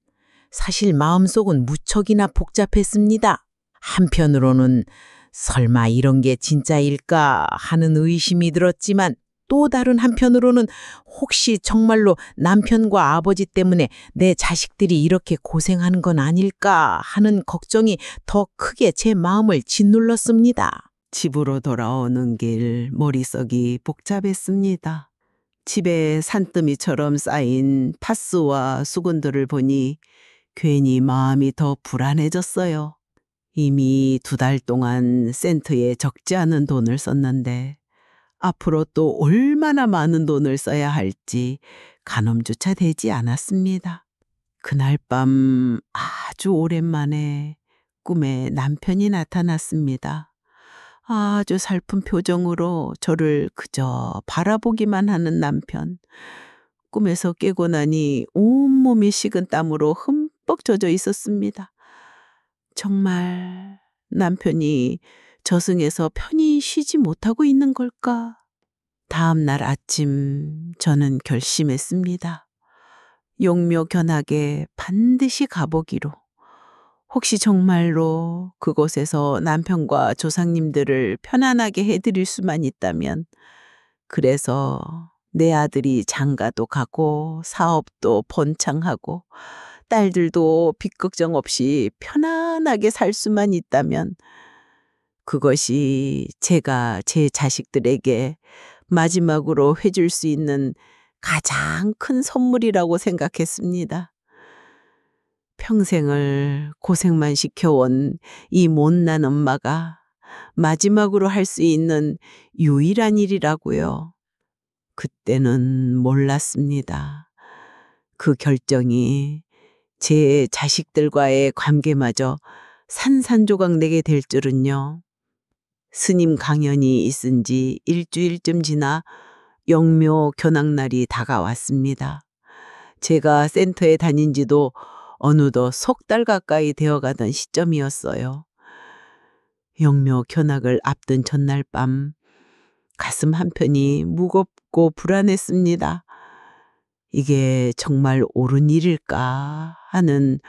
사실 마음속은 무척이나 복잡했습니다. 한편으로는 설마 이런 게 진짜일까 하는 의심이 들었지만 또 다른 한편으로는 혹시 정말로 남편과 아버지 때문에 내 자식들이 이렇게 고생하는 건 아닐까 하는 걱정이 더 크게 제 마음을 짓눌렀습니다. 집으로 돌아오는 길 머릿속이 복잡했습니다. 집에 산더미처럼 쌓인 파스와 수건들을 보니 괜히 마음이 더 불안해졌어요. 이미 2달 동안 센터에 적지 않은 돈을 썼는데 앞으로 또 얼마나 많은 돈을 써야 할지 가늠조차 되지 않았습니다. 그날 밤 아주 오랜만에 꿈에 남편이 나타났습니다. 아주 살픈 표정으로 저를 그저 바라보기만 하는 남편. 꿈에서 깨고 나니 온몸이 식은 땀으로 흠뻑 젖어 있었습니다. 정말 남편이 저승에서 편히 쉬지 못하고 있는 걸까? 다음 날 아침 저는 결심했습니다. 용묘 견학에 반드시 가보기로. 혹시 정말로 그곳에서 남편과 조상님들을 편안하게 해드릴 수만 있다면, 그래서 내 아들이 장가도 가고 사업도 번창하고 딸들도 빚 걱정 없이 편안하게 살 수만 있다면 그것이 제가 제 자식들에게 마지막으로 해줄 수 있는 가장 큰 선물이라고 생각했습니다. 평생을 고생만 시켜온 이 못난 엄마가 마지막으로 할 수 있는 유일한 일이라고요. 그때는 몰랐습니다. 그 결정이 제 자식들과의 관계마저 산산조각 내게 될 줄은요. 스님 강연이 있은 지 일주일쯤 지나 영묘 견학날이 다가왔습니다. 제가 센터에 다닌 지도 어느덧 3달 가까이 되어가던 시점이었어요. 영묘 견학을 앞둔 전날 밤 가슴 한편이 무겁고 불안했습니다. 이게 정말 옳은 일일까 하는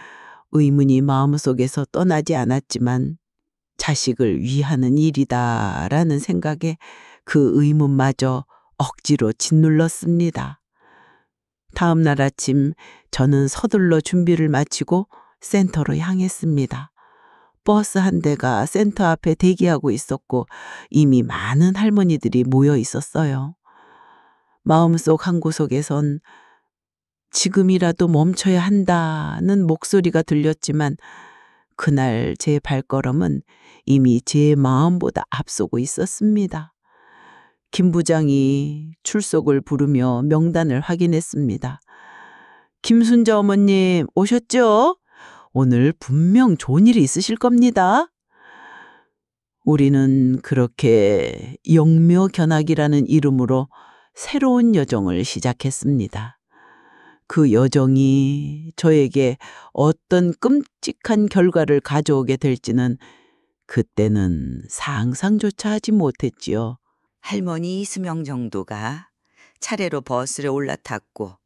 의문이 마음속에서 떠나지 않았지만 자식을 위하는 일이다라는 생각에 그 의문마저 억지로 짓눌렀습니다. 다음 날 아침 저는 서둘러 준비를 마치고 센터로 향했습니다. 버스 한 대가 센터 앞에 대기하고 있었고 이미 많은 할머니들이 모여 있었어요. 마음속 한 구석에선 지금이라도 멈춰야 한다는 목소리가 들렸지만 그날 제 발걸음은 이미 제 마음보다 앞서고 있었습니다. 김 부장이 출석을 부르며 명단을 확인했습니다. 김순자 어머님 오셨죠? 오늘 분명 좋은 일이 있으실 겁니다. 우리는 그렇게 영묘 견학이라는 이름으로 새로운 여정을 시작했습니다. 그 여정이 저에게 어떤 끔찍한 결과를 가져오게 될지는 그때는 상상조차 하지 못했지요. 할머니 이수명 정도가 차례로 버스에 올라탔고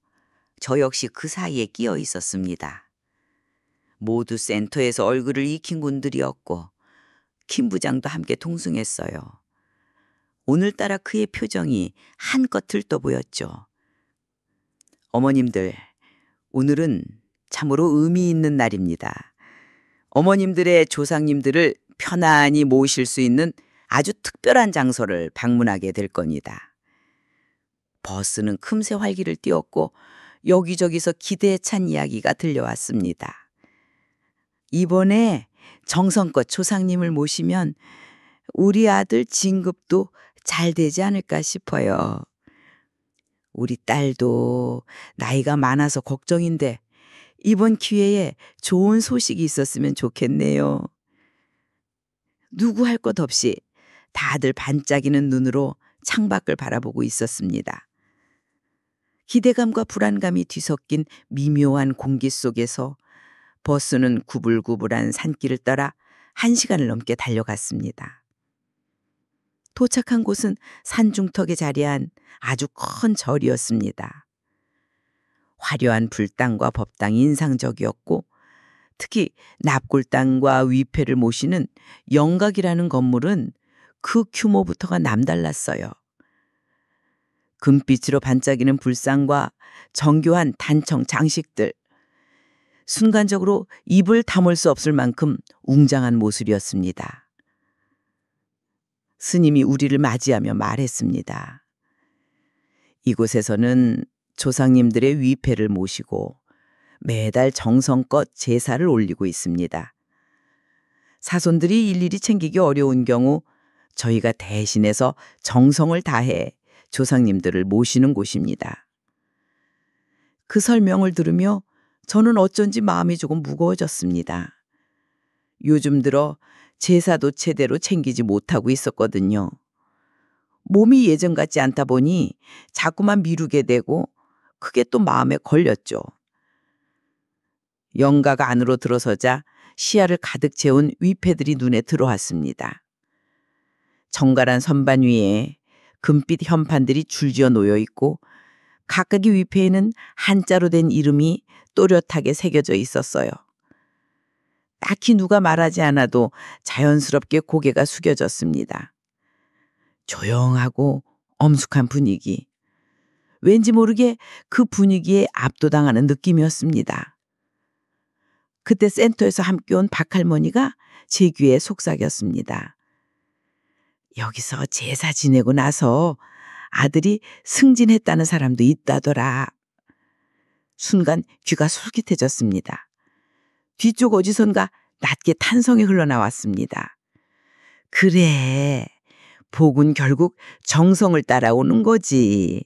저 역시 그 사이에 끼어 있었습니다. 모두 센터에서 얼굴을 익힌 분들이었고 김 부장도 함께 동승했어요. 오늘따라 그의 표정이 한껏 들떠 보였죠. 어머님들, 오늘은 참으로 의미 있는 날입니다. 어머님들의 조상님들을 편안히 모실 수 있는 아주 특별한 장소를 방문하게 될 겁니다. 버스는 금세 활기를 띄웠고 여기저기서 기대에 찬 이야기가 들려왔습니다. 이번에 정성껏 조상님을 모시면 우리 아들 진급도 잘 되지 않을까 싶어요. 우리 딸도 나이가 많아서 걱정인데 이번 기회에 좋은 소식이 있었으면 좋겠네요. 누구 할 것 없이 다들 반짝이는 눈으로 창밖을 바라보고 있었습니다. 기대감과 불안감이 뒤섞인 미묘한 공기 속에서 버스는 구불구불한 산길을 따라 1시간을 넘게 달려갔습니다. 도착한 곳은 산중턱에 자리한 아주 큰 절이었습니다. 화려한 불당과 법당이 인상적이었고 특히 납골당과 위패를 모시는 영각이라는 건물은 그 규모부터가 남달랐어요. 금빛으로 반짝이는 불상과 정교한 단청 장식들, 순간적으로 입을 다물 수 없을 만큼 웅장한 모습이었습니다. 스님이 우리를 맞이하며 말했습니다. 이곳에서는 조상님들의 위패를 모시고 매달 정성껏 제사를 올리고 있습니다. 사손들이 일일이 챙기기 어려운 경우 저희가 대신해서 정성을 다해 조상님들을 모시는 곳입니다. 그 설명을 들으며 저는 어쩐지 마음이 조금 무거워졌습니다. 요즘 들어 제사도 제대로 챙기지 못하고 있었거든요. 몸이 예전 같지 않다 보니 자꾸만 미루게 되고 그게 또 마음에 걸렸죠. 영가가 안으로 들어서자 시야를 가득 채운 위패들이 눈에 들어왔습니다. 정갈한 선반 위에 금빛 현판들이 줄지어 놓여 있고 각각의 위패에는 한자로 된 이름이 또렷하게 새겨져 있었어요. 딱히 누가 말하지 않아도 자연스럽게 고개가 숙여졌습니다. 조용하고 엄숙한 분위기. 왠지 모르게 그 분위기에 압도당하는 느낌이었습니다. 그때 센터에서 함께 온 박할머니가 제 귀에 속삭였습니다. 여기서 제사 지내고 나서 아들이 승진했다는 사람도 있다더라. 순간 귀가 솔깃해졌습니다. 뒤쪽 어디선가 낮게 탄성이 흘러나왔습니다. 그래, 복은 결국 정성을 따라오는 거지.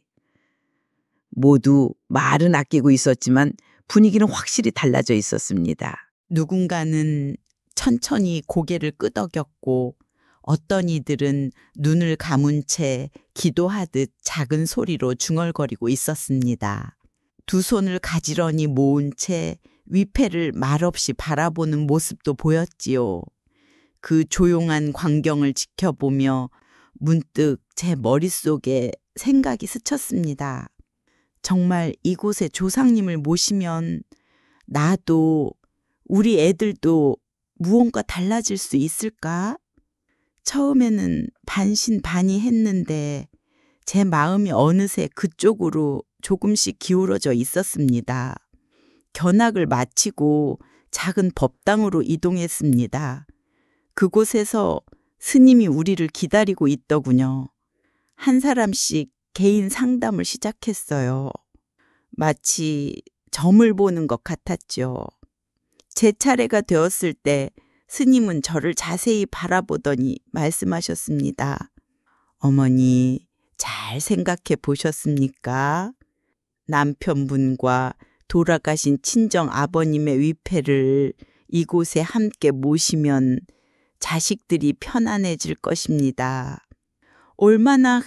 모두 말은 아끼고 있었지만 분위기는 확실히 달라져 있었습니다. 누군가는 천천히 고개를 끄덕였고 어떤 이들은 눈을 감은 채 기도하듯 작은 소리로 중얼거리고 있었습니다. 두 손을 가지런히 모은 채 위패를 말없이 바라보는 모습도 보였지요. 그 조용한 광경을 지켜보며 문득 제 머릿속에 생각이 스쳤습니다. 정말 이곳에 조상님을 모시면 나도 우리 애들도 무언가 달라질 수 있을까? 처음에는 반신반의했는데 제 마음이 어느새 그쪽으로 조금씩 기울어져 있었습니다. 견학을 마치고 작은 법당으로 이동했습니다. 그곳에서 스님이 우리를 기다리고 있더군요. 한 사람씩 개인 상담을 시작했어요. 마치 점을 보는 것 같았죠. 제 차례가 되었을 때 스님은 저를 자세히 바라보더니 말씀하셨습니다. 어머니, 잘 생각해 보셨습니까? 남편분과 돌아가신 친정 아버님의 위패를 이곳에 함께 모시면 자식들이 편안해질 것입니다. 얼마나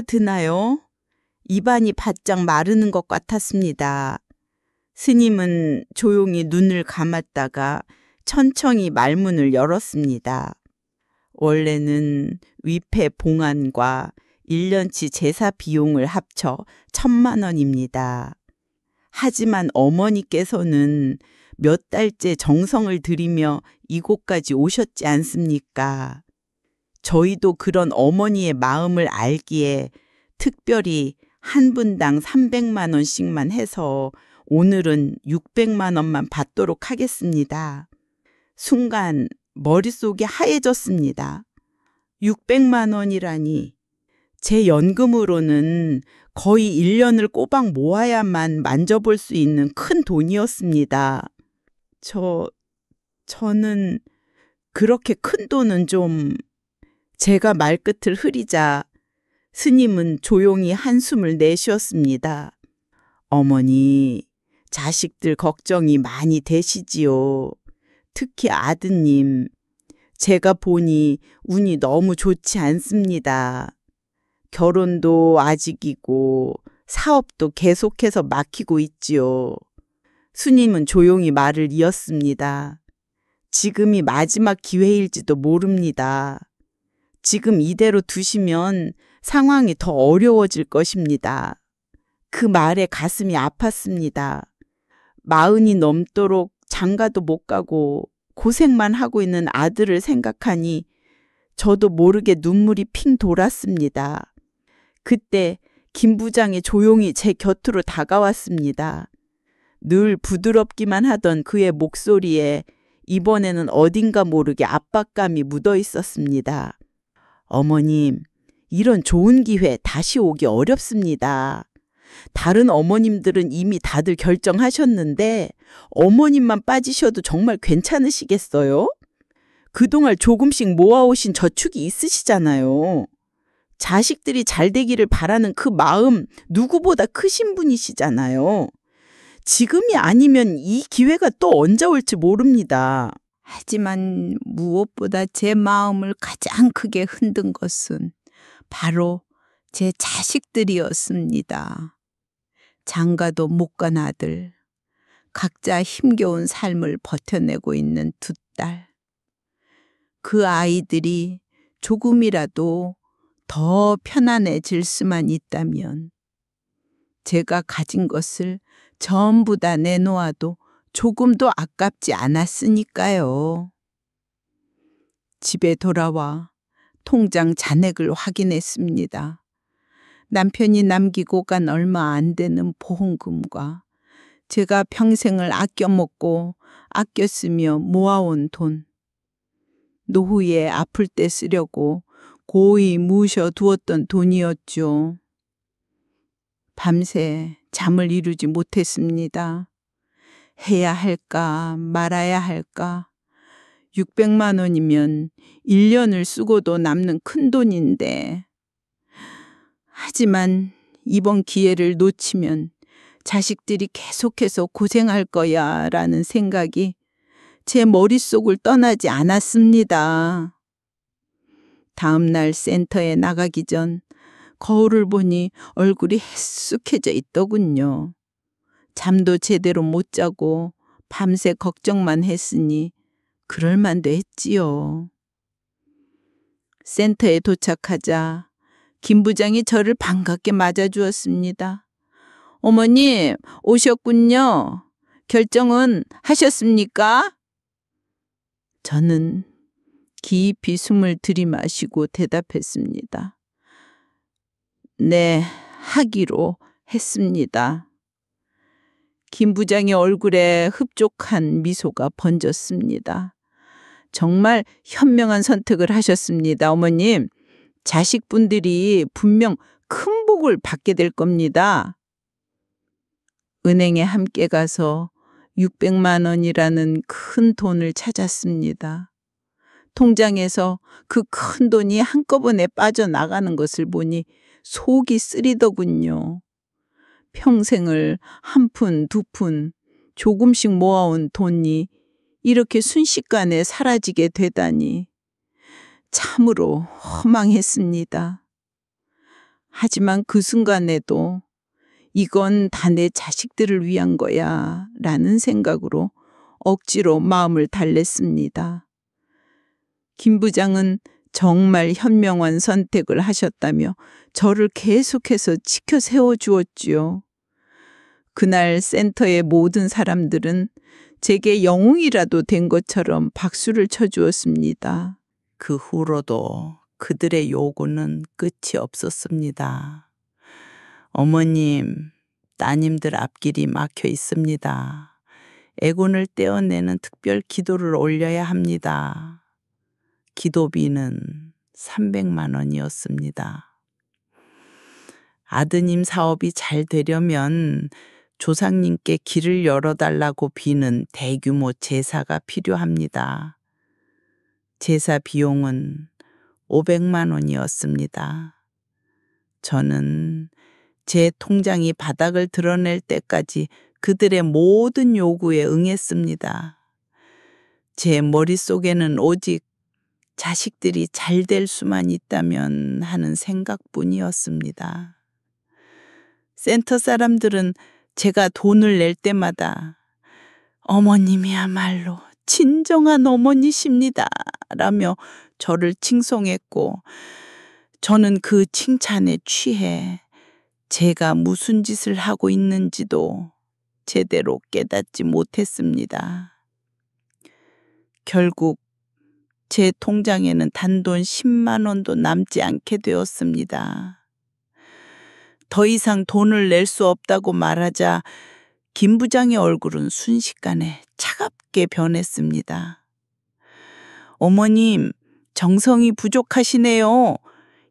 드나요? 입안이 바짝 마르는 것 같았습니다. 스님은 조용히 눈을 감았다가 천천히 말문을 열었습니다. 원래는 위패 봉안과 1년치 제사 비용을 합쳐 1,000만 원입니다. 하지만 어머니께서는 몇 달째 정성을 들이며 이곳까지 오셨지 않습니까? 저희도 그런 어머니의 마음을 알기에 특별히 한 분당 300만 원씩만 해서 오늘은 600만 원만 받도록 하겠습니다. 순간 머릿속이 하얘졌습니다. 600만 원이라니 제 연금으로는 거의 1년을 꼬박 모아야만 만져볼 수 있는 큰 돈이었습니다. 저는 그렇게 큰 돈은 좀... 제가 말끝을 흐리자 스님은 조용히 한숨을 내쉬었습니다. 어머니, 자식들 걱정이 많이 되시지요. 특히 아드님, 제가 보니 운이 너무 좋지 않습니다. 결혼도 아직이고 사업도 계속해서 막히고 있지요. 스님은 조용히 말을 이었습니다. 지금이 마지막 기회일지도 모릅니다. 지금 이대로 두시면 상황이 더 어려워질 것입니다. 그 말에 가슴이 아팠습니다. 40이 넘도록 장가도 못 가고 고생만 하고 있는 아들을 생각하니 저도 모르게 눈물이 핑 돌았습니다. 그때 김 부장이 조용히 제 곁으로 다가왔습니다. 늘 부드럽기만 하던 그의 목소리에 이번에는 어딘가 모르게 압박감이 묻어 있었습니다. 어머님, 이런 좋은 기회 다시 오기 어렵습니다. 다른 어머님들은 이미 다들 결정하셨는데 어머님만 빠지셔도 정말 괜찮으시겠어요? 그동안 조금씩 모아오신 저축이 있으시잖아요. 자식들이 잘 되기를 바라는 그 마음 누구보다 크신 분이시잖아요. 지금이 아니면 이 기회가 또 언제 올지 모릅니다. 하지만 무엇보다 제 마음을 가장 크게 흔든 것은 바로 제 자식들이었습니다. 장가도 못 간 아들, 각자 힘겨운 삶을 버텨내고 있는 2딸. 그 아이들이 조금이라도 더 편안해질 수만 있다면 제가 가진 것을 전부 다 내놓아도 조금도 아깝지 않았으니까요. 집에 돌아와 통장 잔액을 확인했습니다. 남편이 남기고 간 얼마 안 되는 보험금과 제가 평생을 아껴 먹고 아껴 쓰며 모아온 돈, 노후에 아플 때 쓰려고 고이 모셔 두었던 돈이었죠. 밤새 잠을 이루지 못했습니다. 해야 할까 말아야 할까. 600만 원이면 1년을 쓰고도 남는 큰 돈인데. 하지만 이번 기회를 놓치면 자식들이 계속해서 고생할 거야 라는 생각이 제 머릿속을 떠나지 않았습니다. 다음 날 센터에 나가기 전 거울을 보니 얼굴이 해쑥해져 있더군요. 잠도 제대로 못 자고 밤새 걱정만 했으니 그럴만도 했지요. 센터에 도착하자 김 부장이 저를 반갑게 맞아주었습니다. 어머님, 오셨군요. 결정은 하셨습니까? 저는 깊이 숨을 들이마시고 대답했습니다. 네, 하기로 했습니다. 김 부장의 얼굴에 흡족한 미소가 번졌습니다. 정말 현명한 선택을 하셨습니다, 어머님. 자식분들이 분명 큰 복을 받게 될 겁니다. 은행에 함께 가서 600만 원이라는 큰 돈을 찾았습니다. 통장에서 그 큰 돈이 한꺼번에 빠져나가는 것을 보니 속이 쓰리더군요. 평생을 한 푼, 두 푼 조금씩 모아온 돈이 이렇게 순식간에 사라지게 되다니 참으로 허망했습니다. 하지만 그 순간에도 이건 다 내 자식들을 위한 거야 라는 생각으로 억지로 마음을 달랬습니다. 김 부장은 정말 현명한 선택을 하셨다며 저를 계속해서 지켜 세워주었지요. 그날 센터의 모든 사람들은 제게 영웅이라도 된 것처럼 박수를 쳐주었습니다. 그 후로도 그들의 요구는 끝이 없었습니다. 어머님, 따님들 앞길이 막혀 있습니다. 애군을 떼어내는 특별 기도를 올려야 합니다. 기도비는 300만 원이었습니다. 아드님 사업이 잘 되려면 조상님께 길을 열어달라고 비는 대규모 제사가 필요합니다. 제사 비용은 500만 원이었습니다. 저는 제 통장이 바닥을 드러낼 때까지 그들의 모든 요구에 응했습니다. 제 머릿속에는 오직 자식들이 잘 될 수만 있다면 하는 생각뿐이었습니다. 센터 사람들은 제가 돈을 낼 때마다 어머님이야말로 진정한 어머니십니다 라며 저를 칭송했고, 저는 그 칭찬에 취해 제가 무슨 짓을 하고 있는지도 제대로 깨닫지 못했습니다. 결국 제 통장에는 단돈 10만 원도 남지 않게 되었습니다. 더 이상 돈을 낼 수 없다고 말하자 김 부장의 얼굴은 순식간에 차갑게 변했습니다. 어머님, 정성이 부족하시네요.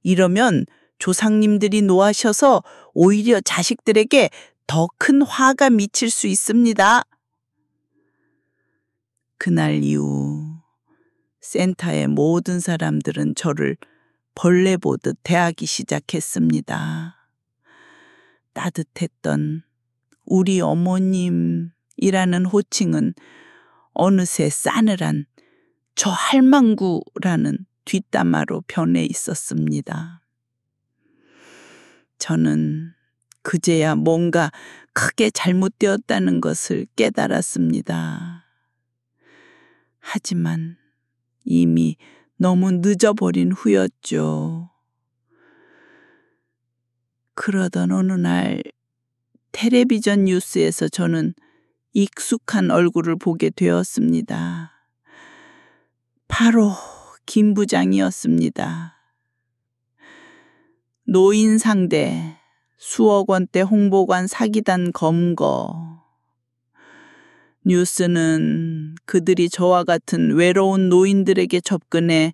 이러면 조상님들이 노하셔서 오히려 자식들에게 더 큰 화가 미칠 수 있습니다. 그날 이후 센터의 모든 사람들은 저를 벌레 보듯 대하기 시작했습니다. 따뜻했던 우리 어머님이라는 호칭은 어느새 싸늘한 저 할망구라는 뒷담화로 변해 있었습니다. 저는 그제야 뭔가 크게 잘못되었다는 것을 깨달았습니다. 하지만 이미 너무 늦어버린 후였죠. 그러던 어느 날 텔레비전 뉴스에서 저는 익숙한 얼굴을 보게 되었습니다. 바로 김 부장이었습니다. 노인 상대, 수억 원대 홍보관 사기단 검거. 뉴스는 그들이 저와 같은 외로운 노인들에게 접근해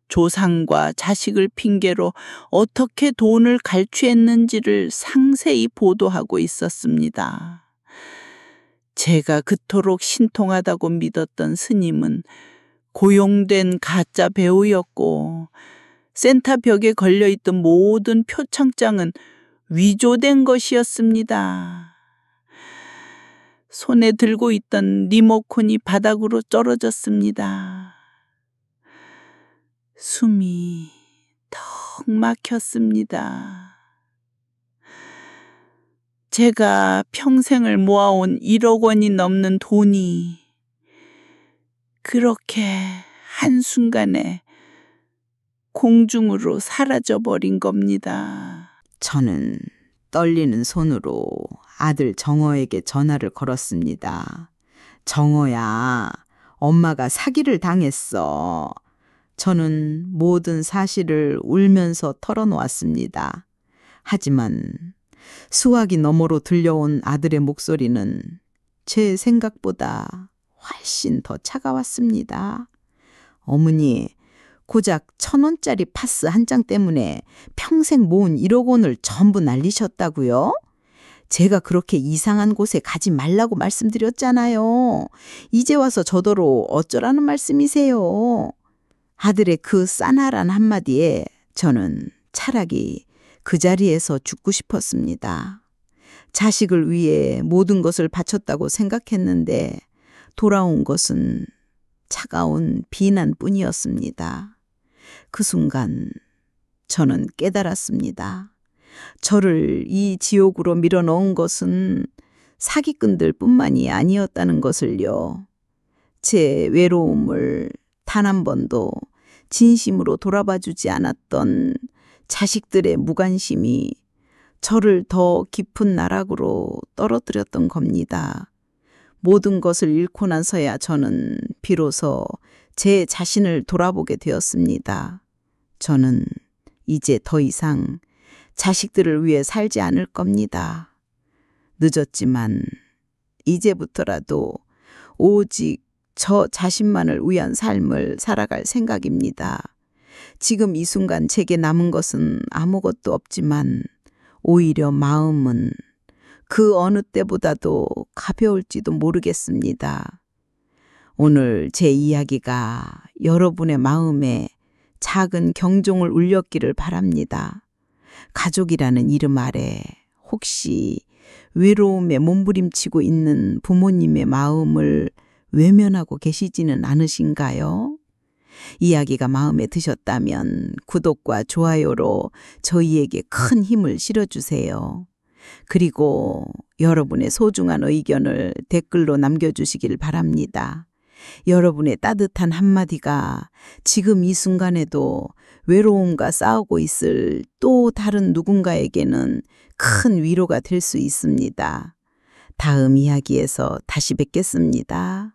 조상과 자식을 핑계로 어떻게 돈을 갈취했는지를 상세히 보도하고 있었습니다. 제가 그토록 신통하다고 믿었던 스님은 고용된 가짜 배우였고, 센터 벽에 걸려있던 모든 표창장은 위조된 것이었습니다. 손에 들고 있던 리모컨이 바닥으로 떨어졌습니다. 숨이 턱 막혔습니다. 제가 평생을 모아온 1억 원이 넘는 돈이 그렇게 한순간에 공중으로 사라져버린 겁니다. 저는 떨리는 손으로 아들 정호에게 전화를 걸었습니다. 정호야, 엄마가 사기를 당했어. 저는 모든 사실을 울면서 털어놓았습니다. 하지만 수화기 너머로 들려온 아들의 목소리는 제 생각보다 훨씬 더 차가웠습니다. 어머니, 고작 1,000원짜리 파스 한 장 때문에 평생 모은 1억 원을 전부 날리셨다고요? 제가 그렇게 이상한 곳에 가지 말라고 말씀드렸잖아요. 이제 와서 저더러 어쩌라는 말씀이세요? 아들의 그 싸늘한 한마디에 저는 차라리 그 자리에서 죽고 싶었습니다. 자식을 위해 모든 것을 바쳤다고 생각했는데 돌아온 것은 차가운 비난뿐이었습니다. 그 순간 저는 깨달았습니다. 저를 이 지옥으로 밀어넣은 것은 사기꾼들 뿐만이 아니었다는 것을요. 제 외로움을 단 한 번도 진심으로 돌아봐 주지 않았던 자식들의 무관심이 저를 더 깊은 나락으로 떨어뜨렸던 겁니다. 모든 것을 잃고 나서야 저는 비로소 제 자신을 돌아보게 되었습니다. 저는 이제 더 이상 자식들을 위해 살지 않을 겁니다. 늦었지만 이제부터라도 오직 저 자신만을 위한 삶을 살아갈 생각입니다. 지금 이 순간 제게 남은 것은 아무것도 없지만 오히려 마음은 그 어느 때보다도 가벼울지도 모르겠습니다. 오늘 제 이야기가 여러분의 마음에 작은 경종을 울렸기를 바랍니다. 가족이라는 이름 아래 혹시 외로움에 몸부림치고 있는 부모님의 마음을 외면하고 계시지는 않으신가요? 이야기가 마음에 드셨다면 구독과 좋아요로 저희에게 큰 힘을 실어주세요. 그리고 여러분의 소중한 의견을 댓글로 남겨주시길 바랍니다. 여러분의 따뜻한 한마디가 지금 이 순간에도 외로움과 싸우고 있을 또 다른 누군가에게는 큰 위로가 될 수 있습니다. 다음 이야기에서 다시 뵙겠습니다.